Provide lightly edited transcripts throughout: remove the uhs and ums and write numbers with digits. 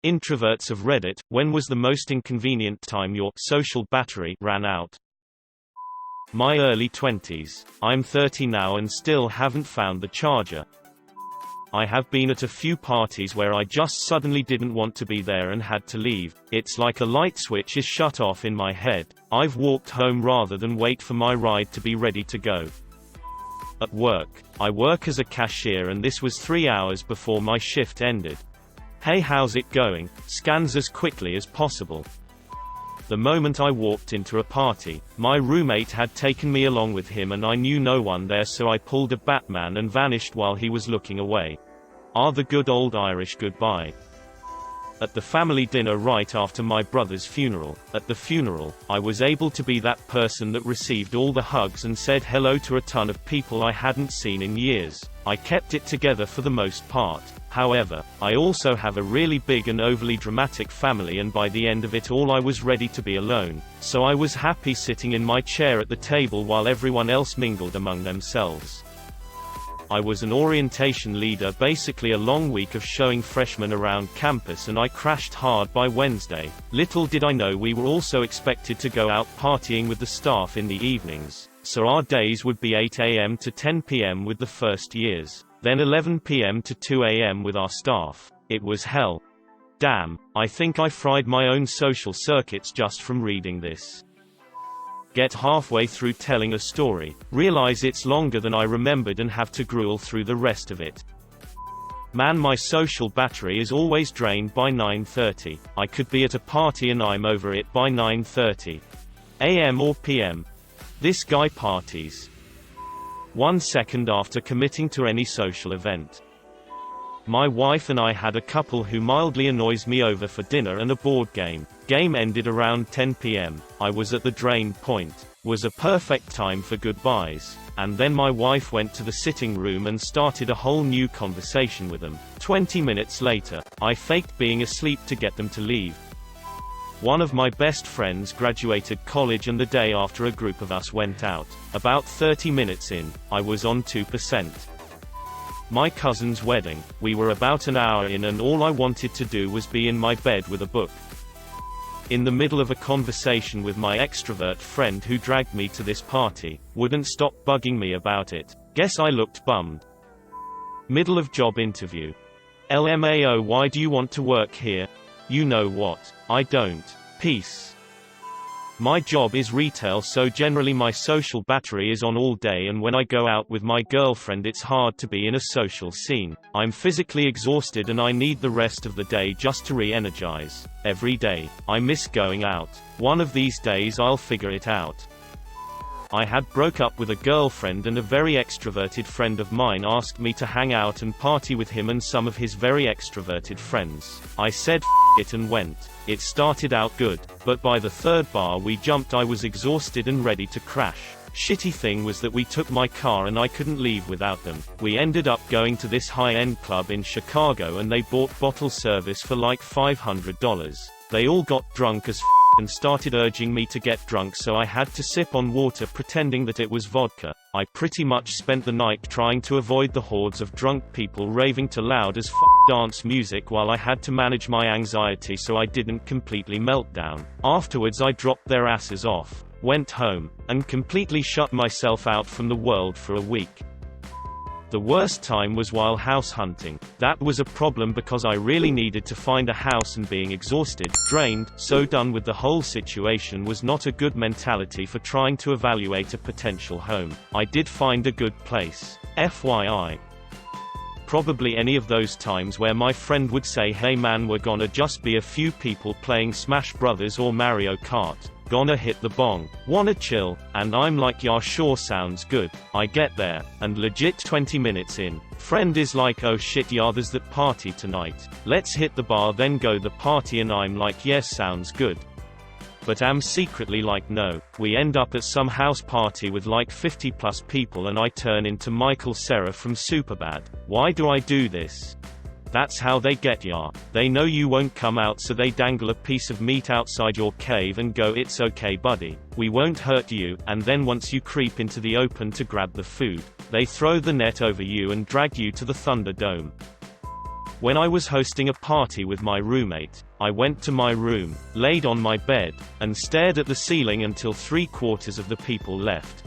Introverts of Reddit, when was the most inconvenient time your social battery ran out? My early 20s. I'm 30 now and still haven't found the charger. I have been at a few parties where I just suddenly didn't want to be there and had to leave. It's like a light switch is shut off in my head. I've walked home rather than wait for my ride to be ready to go. At work, I work as a cashier and this was 3 hours before my shift ended. Hey, how's it going? Scans as quickly as possible. The moment I walked into a party, my roommate had taken me along with him and I knew no one there, so I pulled a Batman and vanished while he was looking away. The good old Irish goodbye. At the family dinner right after my brother's funeral, I was able to be that person that received all the hugs and said hello to a ton of people I hadn't seen in years. I kept it together for the most part. However, I also have a really big and overly dramatic family, and by the end of it all I was ready to be alone, so I was happy sitting in my chair at the table while everyone else mingled among themselves. I was an orientation leader, basically a long week of showing freshmen around campus, and I crashed hard by Wednesday. Little did I know we were also expected to go out partying with the staff in the evenings, so our days would be 8 a.m. to 10 p.m. with the first years, then 11 p.m. to 2 a.m. with our staff. It was hell. Damn, I think I fried my own social circuits just from reading this. Get halfway through telling a story, realize it's longer than I remembered and have to gruel through the rest of it. Man, my social battery is always drained by 9:30. I could be at a party and I'm over it by 9:30 a.m. or p.m. This guy parties 1 second after committing to any social event. My wife and I had a couple who mildly annoys me over for dinner and a board game. Game ended around 10 p.m. I was at the drain point. Was a perfect time for goodbyes. And then my wife went to the sitting room and started a whole new conversation with them. 20 minutes later, I faked being asleep to get them to leave. One of my best friends graduated college and the day after a group of us went out. About 30 minutes in, I was on 2%. My cousin's wedding, we were about an hour in and all I wanted to do was be in my bed with a book. In the middle of a conversation with my extrovert friend who dragged me to this party, wouldn't stop bugging me about it. Guess I looked bummed. Middle of job interview. LMAO, why do you want to work here? You know what? I don't. Peace. My job is retail, so generally my social battery is on all day, and when I go out with my girlfriend it's hard to be in a social scene. I'm physically exhausted and I need the rest of the day just to re-energize. Every day, I miss going out. One of these days I'll figure it out. I had broke up with a girlfriend and a very extroverted friend of mine asked me to hang out and party with him and some of his very extroverted friends. I said F it and went. It started out good, but by the third bar we jumped I was exhausted and ready to crash. Shitty thing was that we took my car and I couldn't leave without them. We ended up going to this high-end club in Chicago and they bought bottle service for like $500. They all got drunk as f and started urging me to get drunk, so I had to sip on water pretending that it was vodka. I pretty much spent the night trying to avoid the hordes of drunk people raving to loud as f dance music while I had to manage my anxiety so I didn't completely melt down. Afterwards I dropped their asses off, went home, and completely shut myself out from the world for a week. The worst time was while house hunting. That was a problem because I really needed to find a house and being exhausted, drained, so done with the whole situation was not a good mentality for trying to evaluate a potential home. I did find a good place. FYI. Probably any of those times where my friend would say, hey man, we're gonna just be a few people playing Smash Brothers or Mario Kart. Gonna hit the bong. Wanna chill? And I'm like, yeah sure, sounds good. I get there, and legit 20 minutes in, friend is like, oh shit yeah, there's that party tonight. Let's hit the bar then go the party, and I'm like, yes sounds good. But am secretly like, no. We end up at some house party with like 50 plus people and I turn into Michael Cera from Superbad. Why do I do this? That's how they get ya. They know you won't come out, so they dangle a piece of meat outside your cave and go, it's okay buddy, we won't hurt you, and then once you creep into the open to grab the food, they throw the net over you and drag you to the Thunderdome. When I was hosting a party with my roommate, I went to my room, laid on my bed, and stared at the ceiling until 3/4 of the people left.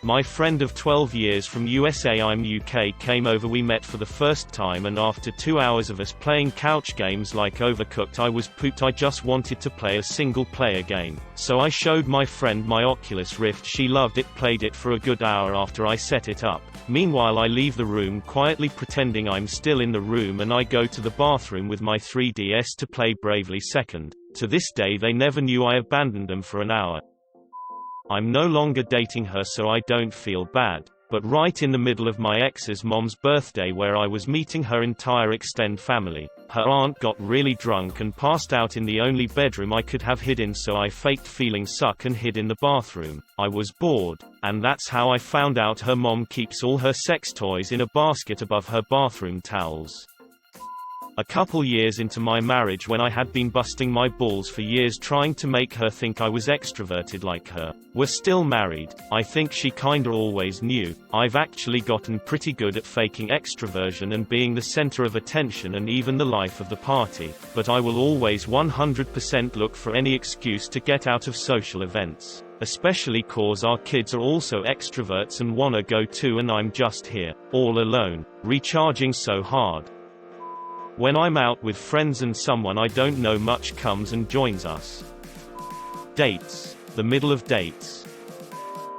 My friend of 12 years from USA I'm UK came over. We met for the first time, and after 2 hours of us playing couch games like Overcooked, I was pooped. I just wanted to play a single-player game. So I showed my friend my Oculus Rift. She loved it, played it for a good hour after I set it up. Meanwhile I leave the room quietly pretending I'm still in the room, and I go to the bathroom with my 3DS to play Bravely Second. To this day they never knew I abandoned them for an hour. I'm no longer dating her, so I don't feel bad, but right in the middle of my ex's mom's birthday, where I was meeting her entire extended family, her aunt got really drunk and passed out in the only bedroom I could have hid in, so I faked feeling sick and hid in the bathroom. I was bored, and that's how I found out her mom keeps all her sex toys in a basket above her bathroom towels. A couple years into my marriage, when I had been busting my balls for years trying to make her think I was extroverted like her. We're still married. I think she kinda always knew. I've actually gotten pretty good at faking extroversion and being the center of attention and even the life of the party, but I will always 100% look for any excuse to get out of social events. Especially cause our kids are also extroverts and wanna go too, and I'm just here, all alone, recharging so hard. When I'm out with friends and someone I don't know much comes and joins us. Dates. The middle of dates.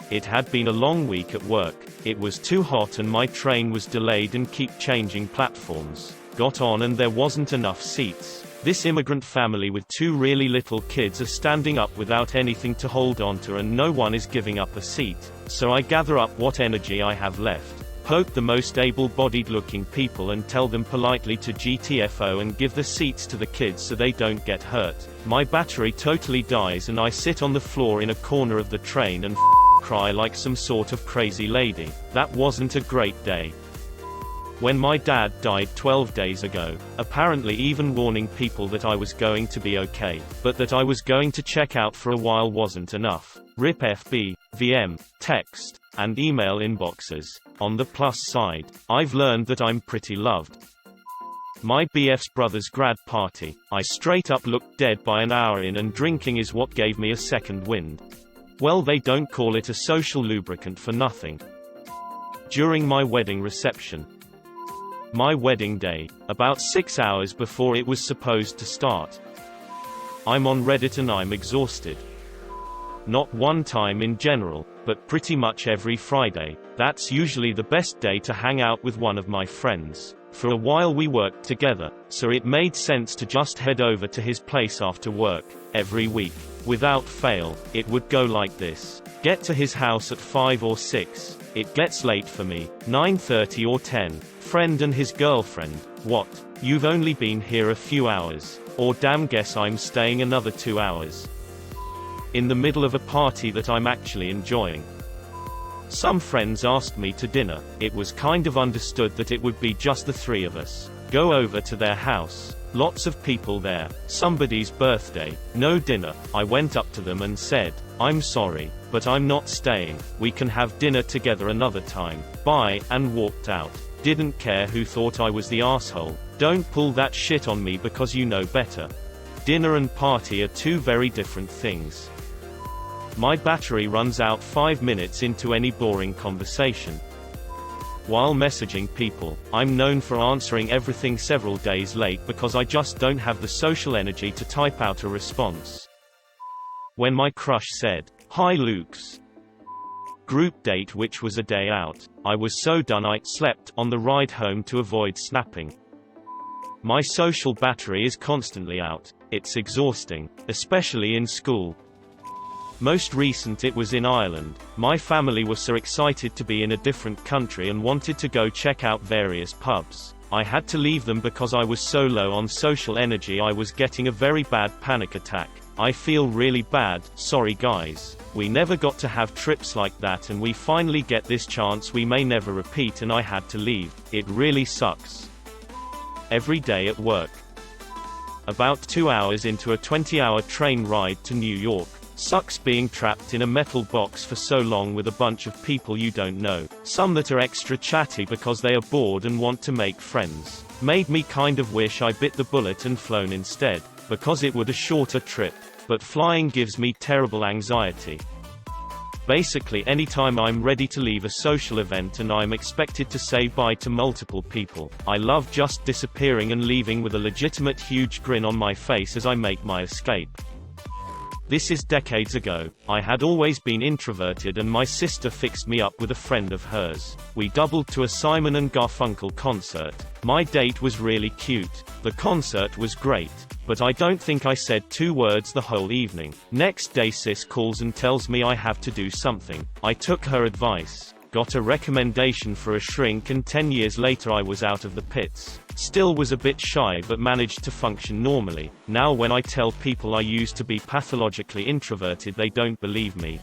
It had been a long week at work. It was too hot and my train was delayed and keep changing platforms. Got on and there wasn't enough seats. This immigrant family with 2 really little kids are standing up without anything to hold onto, and no one is giving up a seat. So I gather up what energy I have left, poke the most able-bodied looking people and tell them politely to GTFO and give the seats to the kids so they don't get hurt. My battery totally dies and I sit on the floor in a corner of the train and cry like some sort of crazy lady. That wasn't a great day. When my dad died 12 days ago, apparently even warning people that I was going to be okay, but that I was going to check out for a while wasn't enough. RIP FB, VM, text, and email inboxes. On the plus side, I've learned that I'm pretty loved. My BF's brother's grad party, I straight up looked dead by an hour in, and drinking is what gave me a second wind. Well, they don't call it a social lubricant for nothing. During my wedding reception. My wedding day, about 6 hours before it was supposed to start. I'm on Reddit and I'm exhausted. Not one time in general, but pretty much every Friday. That's usually the best day to hang out with one of my friends. For a while we worked together, so it made sense to just head over to his place after work, every week. Without fail, it would go like this. Get to his house at 5 or 6. It gets late for me, 9:30 or 10. Friend and his girlfriend. What? You've only been here a few hours. Or damn, guess I'm staying another 2 hours. In the middle of a party that I'm actually enjoying. Some friends asked me to dinner. It was kind of understood that it would be just the 3 of us. Go over to their house. Lots of people there. Somebody's birthday. No dinner. I went up to them and said, "I'm sorry, but I'm not staying. We can have dinner together another time. Bye," and walked out. Didn't care who thought I was the asshole. Don't pull that shit on me because you know better. Dinner and party are 2 very different things. My battery runs out 5 minutes into any boring conversation. While messaging people, I'm known for answering everything several days late because I just don't have the social energy to type out a response. When my crush said, "Hi Luke's group date," which was a day out, I was so done I slept on the ride home to avoid snapping. My social battery is constantly out. It's exhausting, especially in school. Most recent it was in Ireland. My family were so excited to be in a different country and wanted to go check out various pubs. I had to leave them because I was so low on social energy. I was getting a very bad panic attack. I feel really bad, sorry guys. We never got to have trips like that, and we finally get this chance we may never repeat, and I had to leave. It really sucks. Every day at work. About 2 hours into a 20-hour train ride to New York. Sucks being trapped in a metal box for so long with a bunch of people you don't know. Some that are extra chatty because they are bored and want to make friends. Made me kind of wish I bit the bullet and flown instead, because it would a shorter trip. But flying gives me terrible anxiety. Basically anytime I'm ready to leave a social event and I'm expected to say bye to multiple people, I love just disappearing and leaving with a legitimate huge grin on my face as I make my escape. This is decades ago. I had always been introverted and my sister fixed me up with a friend of hers. We doubled to a Simon and Garfunkel concert. My date was really cute. The concert was great. But I don't think I said 2 words the whole evening. Next day sis calls and tells me I have to do something. I took her advice. Got a recommendation for a shrink and 10 years later I was out of the pits. Still was a bit shy but managed to function normally. Now when I tell people I used to be pathologically introverted they don't believe me.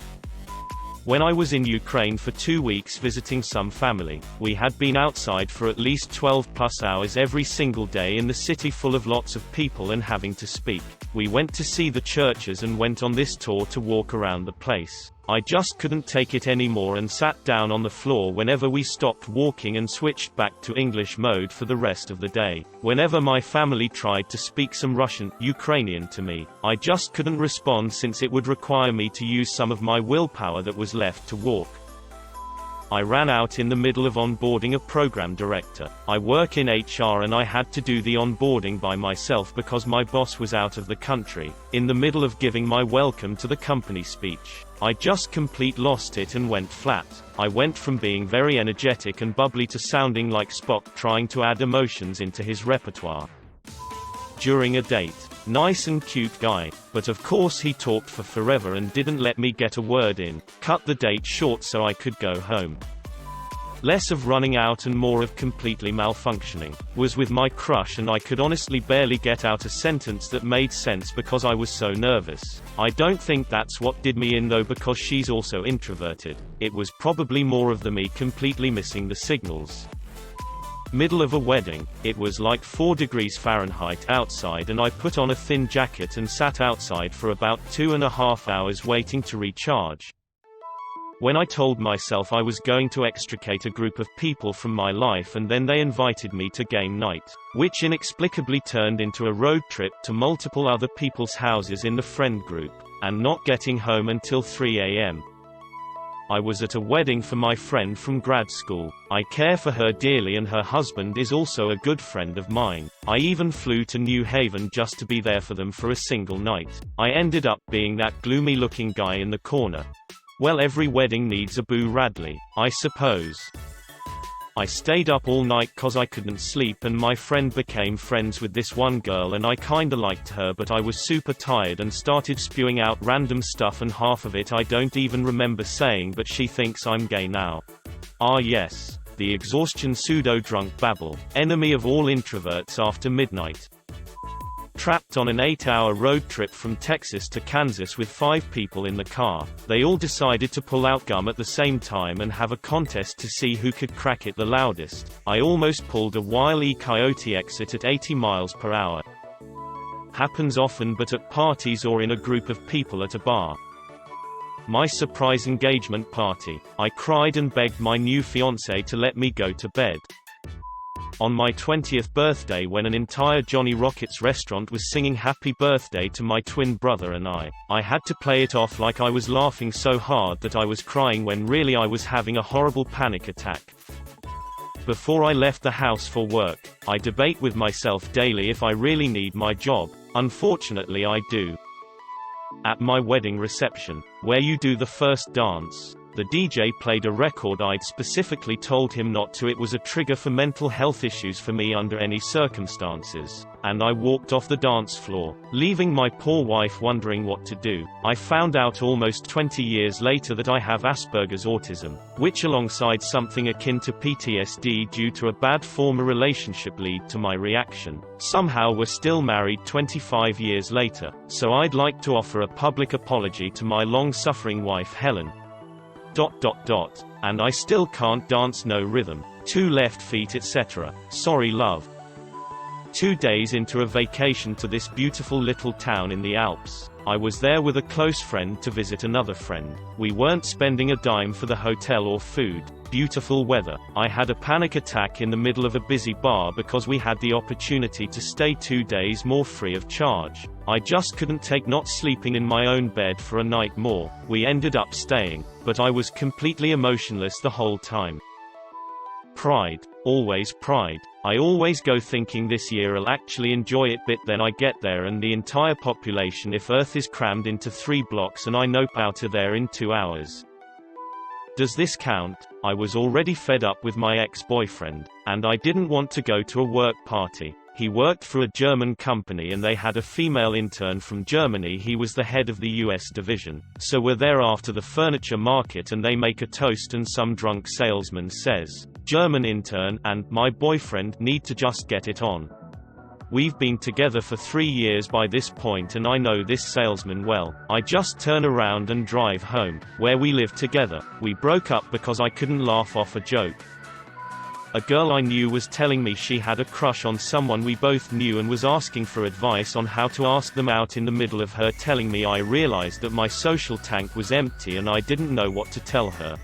When I was in Ukraine for 2 weeks visiting some family, we had been outside for at least 12+ hours every single day in the city full of lots of people and having to speak. We went to see the churches and went on this tour to walk around the place. I just couldn't take it anymore and sat down on the floor whenever we stopped walking and switched back to English mode for the rest of the day. Whenever my family tried to speak some Russian, Ukrainian to me, I just couldn't respond since it would require me to use some of my willpower that was left to walk. I ran out in the middle of onboarding a program director. I work in HR and I had to do the onboarding by myself because my boss was out of the country, in the middle of giving my welcome to the company speech. I just complete lost it and went flat. I went from being very energetic and bubbly to sounding like Spock trying to add emotions into his repertoire. During a date. Nice and cute guy, but of course he talked for forever and didn't let me get a word in. Cut the date short so I could go home. Less of running out and more of completely malfunctioning. Was with my crush and I could honestly barely get out a sentence that made sense because I was so nervous. I don't think that's what did me in though because she's also introverted. It was probably more of the me completely missing the signals. Middle of a wedding. It was like 4 degrees Fahrenheit outside and I put on a thin jacket and sat outside for about 2.5 hours waiting to recharge. When I told myself I was going to extricate a group of people from my life and then they invited me to game night, which inexplicably turned into a road trip to multiple other people's houses in the friend group, and not getting home until 3 a.m. I was at a wedding for my friend from grad school. I care for her dearly and her husband is also a good friend of mine. I even flew to New Haven just to be there for them for a single night. I ended up being that gloomy looking guy in the corner. Well, every wedding needs a Boo Radley, I suppose. I stayed up all night cause I couldn't sleep and my friend became friends with this one girl and I kinda liked her but I was super tired and started spewing out random stuff and half of it I don't even remember saying but she thinks I'm gay now. Ah yes. The exhaustion pseudo-drunk babble, enemy of all introverts after midnight. Trapped on an 8-hour road trip from Texas to Kansas with 5 people in the car. They all decided to pull out gum at the same time and have a contest to see who could crack it the loudest. I almost pulled a Wile E. Coyote exit at 80 miles per hour. Happens often but at parties or in a group of people at a bar. My surprise engagement party. I cried and begged my new fiancé to let me go to bed. On my 20th birthday when an entire Johnny Rockets restaurant was singing happy birthday to my twin brother and I had to play it off like I was laughing so hard that I was crying when really I was having a horrible panic attack. Before I left the house for work, I debate with myself daily if I really need my job. Unfortunately I do. At my wedding reception, where you do the first dance, the DJ played a record I'd specifically told him not to. It was a trigger for mental health issues for me under any circumstances, and I walked off the dance floor, leaving my poor wife wondering what to do. I found out almost 20 years later that I have Asperger's autism, which alongside something akin to PTSD due to a bad former relationship lead to my reaction. Somehow we're still married 25 years later, so I'd like to offer a public apology to my long-suffering wife Helen. And I still can't dance no rhythm, 2 left feet etc. Sorry love. 2 days into a vacation to this beautiful little town in the Alps. I was there with a close friend to visit another friend. We weren't spending a dime for the hotel or food. Beautiful weather. I had a panic attack in the middle of a busy bar because we had the opportunity to stay 2 days more free of charge. I just couldn't take not sleeping in my own bed for a night more. We ended up staying, but I was completely emotionless the whole time. Pride. Always pride. I always go thinking this year I'll actually enjoy it, but then I get there and the entire population if Earth is crammed into 3 blocks and I nope out of there in 2 hours. Does this count? I was already fed up with my ex-boyfriend, and I didn't want to go to a work party. He worked for a German company and they had a female intern from Germany. He was the head of the US division. So we're there after the furniture market and they make a toast and some drunk salesman says, "German intern and my boyfriend need to just get it on." We've been together for 3 years by this point and I know this salesman well. I just turn around and drive home, where we live together. We broke up because I couldn't laugh off a joke. A girl I knew was telling me she had a crush on someone we both knew and was asking for advice on how to ask them out. In the middle of her telling me I realized that my social tank was empty and I didn't know what to tell her.